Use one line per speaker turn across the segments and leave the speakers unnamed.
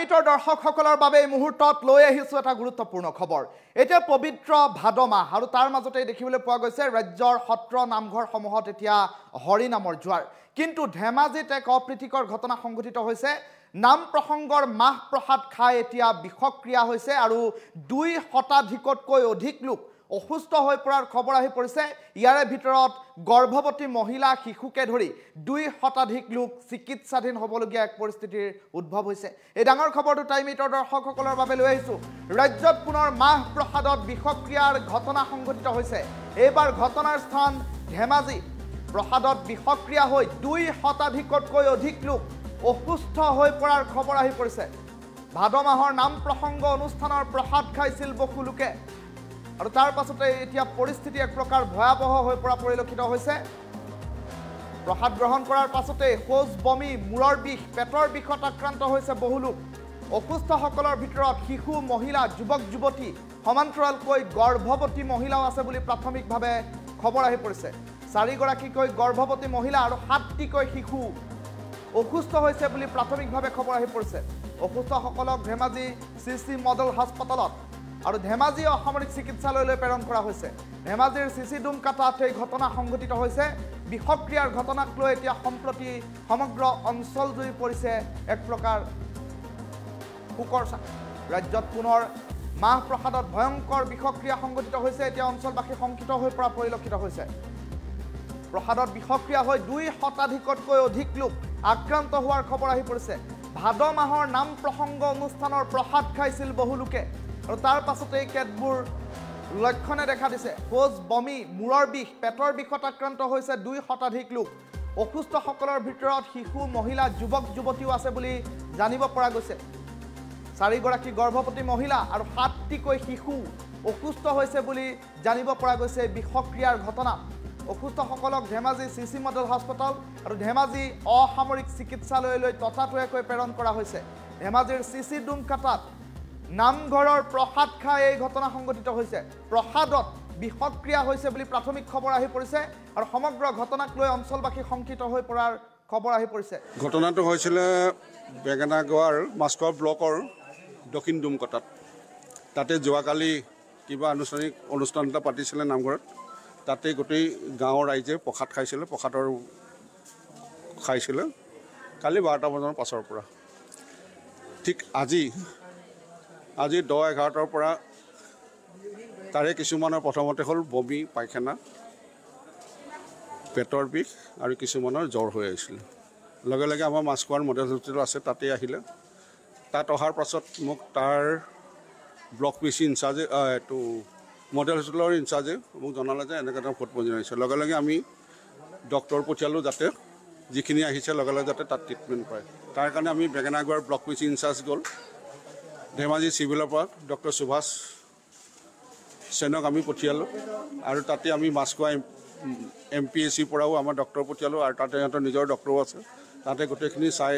টাইমিটৰ দৰ্শকসকলৰ বাবে এই মুহূৰ্তত লৈ আহিছো এটা গুৰুত্বপূৰ্ণ খবৰ। এতিয়া পবিত্ৰ ভাদ মাহ আৰু তাৰ মাজতে দেখিবলৈ পোৱা গৈছে ৰাজ্যৰ সত্ৰ নামঘৰসমূহত এতিয়া হৰি নামৰ জোৱাৰ। কিন্তু ধেমাজিত এক অপ্ৰীতিকৰ ঘটনা সংঘটিত হৈছে। নাম প্ৰসংগৰ মাহ প্ৰসাদ খাই এতিয়া বিষক্ৰিয়া হৈছে আৰু 2 শতাধিকতকৈ অধিক লোক অসুস্থ হৈ পৰাৰ খবৰ আহি পৰিছে। ইয়াৰে ভিতৰত গৰ্ভৱতী মহিলা শিশুকে ধৰি 2 শতাধিক লোক চিকিৎসাধীন হ'বলগীয়া এক পৰিস্থিতিৰ উদ্ভৱ হৈছে। এই ডাঙৰ খবৰটো টাইমিটৰ দৰ্শকসকলৰ বাবে লৈ আহিছো। ৰাজ্যত পুনৰ মাহ প্ৰসাদত বিষক্ৰিয়াৰ ঘটনা সংঘটিত হৈছে। এইবাৰ ঘটনাৰ স্থান ধেমাজি। প্ৰসাদত বিষক্ৰিয়া হৈ 2 শতাধিকতকৈ অধিক লোক অসুস্থ হৈ পৰাৰ খবৰ আহি পৰিছে। ভাদ মাহৰ নাম প্ৰসংগ অনুষ্ঠানৰ প্ৰসাদ খাইছিল বহু লোকে আৰু তাৰ পাছতে এতিয়া পৰিস্থিতি এক প্ৰকাৰ ভয়াবহ হৈ পৰা পৰিলক্ষিত হৈছে। প্ৰসাদ গ্ৰহণ কৰাৰ পাছতে শৌচ, বমি, মূৰৰ বিষ, পেটৰ বিষত আক্ৰান্ত হৈছে বহু লোক। অসুস্থসকলৰ ভিতৰত শিশু, মহিলা, যুৱক যুৱতী, সমান্তৰালকৈ গৰ্ভৱতী মহিলাও আছে বুলি প্ৰাথমিকভাৱে খবৰ আহি পৰিছে। 4 গৰাকীকৈ গৰ্ভৱতী মহিলা আৰু 7টিকৈ শিশু অসুস্থ হৈছে বুলি প্ৰাথমিকভাৱে খবৰ আহি পৰিছে। অসুস্থসকলক ধেমাজি CC মডেল হাস্পতালত আৰু ধেমাজি অসামৰিক চিকিৎসালয়লৈ প্ৰেৰণ কৰা হৈছে। ধেমাজিৰ CC ডুমকাটাত এই ঘটনা সংঘটিত হৈছে। বিষক্ৰিয়াৰ ঘটনাক লৈ এতিয়া সম্প্ৰতি সমগ্ৰ অঞ্চল জুৰি পৰিছে এক প্ৰকাৰ শোকৰ ছাঁ। ৰাজ্যত পুনৰ মাহ প্ৰসাদত ভয়ংকৰ বিষক্ৰিয়া সংঘটিত হৈছে। এতিয়া অঞ্চলবাসী শংকিত হৈ পৰা পৰিলক্ষিত হৈছে। প্ৰসাদত বিষক্ৰিয়া হৈ 2 শতাধিকতকৈ অধিক লোক আক্ৰান্ত হোৱাৰ খবৰ আহি পৰিছে। ভাদ মাহৰ নাম প্ৰসংগ অনুষ্ঠানৰ প্ৰসাদ খাইছিল বহু লোকে আৰু তাৰ পাছতে কেতবোৰ লক্ষণে দেখা দিছে। শৌচ, বমি, মূৰৰ বিষ, পেটৰ বিষত আক্ৰান্ত হৈছে 2 শতাধিক লোক। অসুস্থসকলৰ ভিতৰত শিশু, মহিলা, যুৱক যুৱতীও আছে বুলি জানিব পৰা গৈছে। 4 গৰাকী গৰ্ভৱতী মহিলা আৰু 7টিকৈ শিশু অসুস্থ হৈছে বুলি জানিব পৰা গৈছে। বিষক্ৰিয়াৰ ঘটনা অসুস্থসকলক ধেমাজি CC মডেল হাস্পতাল আৰু ধেমাজি অসামৰিক চিকিৎসালয়লৈ ততাতৈয়াকৈ প্ৰেৰণ কৰা হৈছে। ধেমাজিৰ CC ডুমকাটাত নামঘৰৰ প্ৰসাদ খাই এই ঘটনা সংঘটিত হৈছে। প্ৰসাদত বিষক্ৰিয়া হৈছে বুলি প্ৰাথমিক খবৰ আহি পৰিছে আৰু সমগ্ৰ ঘটনাক লৈ অঞ্চলবাসী শংকিত হৈ পৰাৰ খবৰ আহি পৰিছে।
ঘটনাটো হৈছিল বেঙেনাগড়ৰ মাছখোৱা ব্লকৰ দক্ষিণ ডুমকাটাত। তাতে যোৱাকালি কিবা আনুষ্ঠানিক অনুষ্ঠান এটা পাতিছিলে নামঘৰত। তাতে গোটেই গাঁৱৰ ৰাইজে প্ৰসাদ খাইছিলে। প্ৰসাদৰ খাইছিলে কালি 12টা বজাৰ পাছৰ পৰা। ঠিক আজি 10-11টাৰ পৰা তাৰে কিছুমানৰ প্ৰথমতে হ'ল বমি, পায়খানা, পেটৰ বিষ আৰু কিছুমানৰ জ্বৰ হৈ আহিছিল। লগে লগে আমাৰ মাছখোৱাৰ মডেল হস্পিটেল আছে, তাতে আহিলে। তাত অহাৰ পাছত মোক তাৰ ব্লক PC ইনচাৰ্জে এইটো মডেল হস্পিটেলৰ ইনচাৰ্জে মোক জনালে যে এনেকৈ এটা ফুড পয়জন আহিছে। লগে লগে আমি ডক্টৰ পঠিয়ালোঁ যাতে যিখিনি আহিছে লগে লগে যাতে তাত ট্ৰিটমেণ্ট পায়। তাৰ কাৰণে আমি বেঙেনাগড় ব্লক PC ইনচাৰ্জ গ'ল। ধেমাজি চিভিলৰ পৰা ডক্টৰ সুভাষ সেনক আমি পঠিয়ালোঁ আৰু তাতে আমি মাছখোৱা MPHCৰ পৰাও আমাৰ ডক্টৰ পঠিয়ালোঁ আৰু তাতে সিহঁতৰ নিজৰ ডক্টৰো আছে। তাতে গোটেইখিনি চাই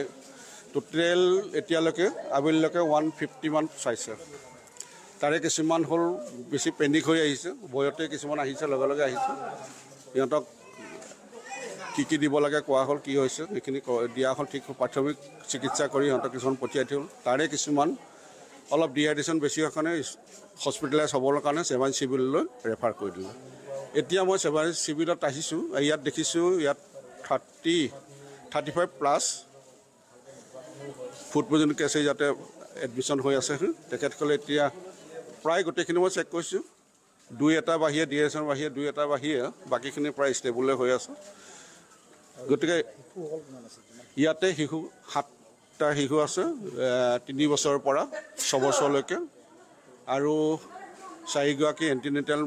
টোটেল এতিয়ালৈকে আবেলিলৈকে 150 মান চাইছে। তাৰে কিছুমান হ'ল বেছি পেনিক হৈ আহিছে, ভয়তে কিছুমান আহিছে, লগে লগে আহিছে। সিহঁতক কি দিব লাগে কোৱা হ'ল, কি হৈছে সেইখিনি দিয়া হ'ল। ঠিক প্ৰাথমিক চিকিৎসা কৰি সিহঁতক কিছুমান পঠিয়াই থ'ল। তাৰে কিছুমান অলপ ডিহাইড্ৰেশ্যন বেছি হোৱাৰ কাৰণে হস্পিটেলাইজ হ'বৰ কাৰণে ধেমাজি চিভিললৈ ৰেফাৰ কৰি দিলোঁ। এতিয়া মই ধেমাজি চিভিলত আহিছোঁ। ইয়াত দেখিছোঁ ইয়াত 35+ ফুড পয়জন কেছ ইয়াতে এডমিশ্যন হৈ আছে। তেখেতসকলে এতিয়া প্ৰায় গোটেইখিনি মই চেক কৰিছোঁ। 2-এটা বাহিৰে ডিহাইড্ৰেশ্যন বাহিৰে 2-এটা বাহিৰে বাকীখিনি প্ৰায় ষ্টেবলে হৈ আছে। গতিকে ইয়াতে শিশু 7টা শিশু আছে, 3 বছৰৰ পৰা 6 বছৰলৈকে আৰু 4 গৰাকী এণ্টিনেটেল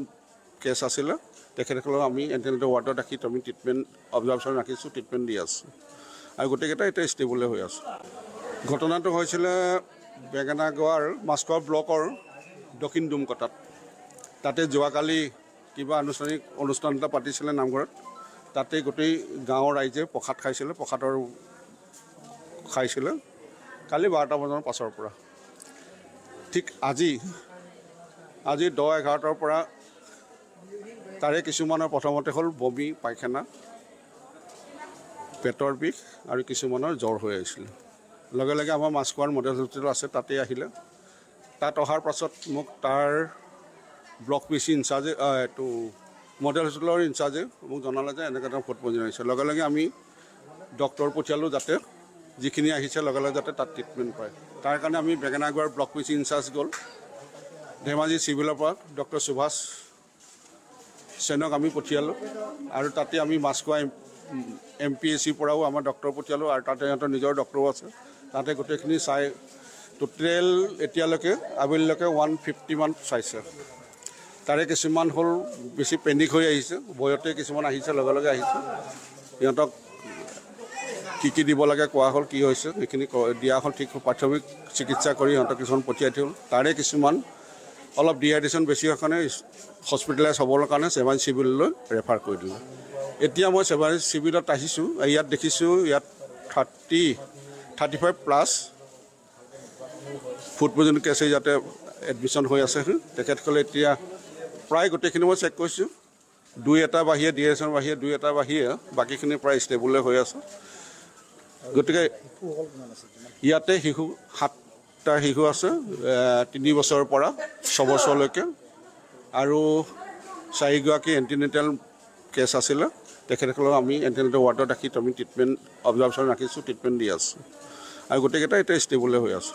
কেছ আছিলে। তেখেতসকলক আমি এণ্টিনেটেল ৱাৰ্ডত ৰাখি আমি ট্ৰিটমেণ্ট অবজাৰ্ভেশ্যন ৰাখিছোঁ, ট্ৰিটমেণ্ট দি আছোঁ আৰু গোটেইকেইটা এতিয়া ষ্টেবলে হৈ আছে। ঘটনাটো হৈছিলে বেঙেনাগড়ৰ মাছখোৱা ব্লকৰ দক্ষিণ ডুমকাটাত। তাতে যোৱাকালি কিবা আনুষ্ঠানিক অনুষ্ঠান এটা পাতিছিলে নামঘৰত। তাতে গোটেই গাঁৱৰ ৰাইজে প্ৰসাদ খাইছিলে। প্ৰসাদৰ খাইছিলে কালি 12টা বজাৰ পাছৰ পৰা। ঠিক আজি 10-11টাৰ পৰা তাৰে কিছুমানৰ প্ৰথমতে হ'ল বমি, পায়খানা, পেটৰ বিষ আৰু কিছুমানৰ জ্বৰ হৈ আহিছিল। লগে লগে আমাৰ মাছখোৱাৰ মডেল হস্পিটেল আছে তাতে আহিলে। তাত অহাৰ পাছত মোক তাৰ ব্লক পিচি ইনচাৰ্জে এইটো মডেল হস্পিটেলৰ ইনচাৰ্জে মোক জনালে যে এনেকৈ এটা ফুড পয়জন আহিছে। লগে লগে আমি ডক্টৰ পঠিয়ালোঁ যাতে যিখিনি আহিছে লগে লগে যাতে তাত ট্ৰিটমেণ্ট পায়। তাৰ কাৰণে আমি বেঙেনাগড় ব্লক পিচি ইনচাৰ্জ গ'ল, ধেমাজি চিভিলৰ পৰা ডক্টৰ সুভাষ সেনক আমি পঠিয়ালোঁ আৰু তাতে আমি মাছখোৱা MPSCৰ পৰাও আমাৰ ডক্টৰ পঠিয়ালোঁ আৰু তাতে সিহঁতৰ নিজৰ ডক্টৰো আছে। তাতে গোটেইখিনি চাই টোটেল এতিয়ালৈকে আবেলিলৈকে 150 মান চাইছে। তাৰে কিছুমান হ'ল বেছি পেনিক হৈ আহিছে, ভয়তে কিছুমান আহিছে, লগে লগে আহিছে। সিহঁতক কি দিব লাগে কোৱা হ'ল, কি হৈছে সেইখিনি দিয়া হ'ল, ঠিক প্ৰাথমিক চিকিৎসা কৰি সিহঁতক কিছুমান পঠিয়াই থ'ল। তাৰে কিছুমান অলপ ডিহাইড্ৰেশ্যন বেছি হোৱাৰ কাৰণে হস্পিটেলাইজ হ'বৰ কাৰণে চেভাইন চিভিললৈ ৰেফাৰ কৰি দিলোঁ। এতিয়া মই চেভাইন চিভিলত আহিছোঁ, ইয়াত দেখিছোঁ ইয়াত 35+ ফুড পয়জন কেছে ইয়াতে এডমিশ্যন হৈ আছে। তেখেতসকলে এতিয়া প্ৰায় গোটেইখিনি মই চেক কৰিছোঁ, 2-এটা বাহিৰে ডিহাইড্ৰেশ্যন বাহিৰে 2-এটা বাহিৰে বাকীখিনি প্ৰায় ষ্টেবলে হৈ আছে। গতিকে ইয়াতে শিশু 7টা শিশু আছে, 3 বছৰৰ পৰা 6 বছৰলৈকে, আৰু 4গৰাকী এণ্টিনেটেল কেছ আছিলে। তেখেতসকলক আমি এণ্টিনেটেল ৱাৰ্ডত ৰাখি আমি ট্ৰিটমেণ্ট অবজাৰ্ভেশ্যন ৰাখিছোঁ, ট্ৰিটমেণ্ট দি আছোঁ আৰু গোটেইকেইটা এতিয়া ষ্টেবলে হৈ আছে।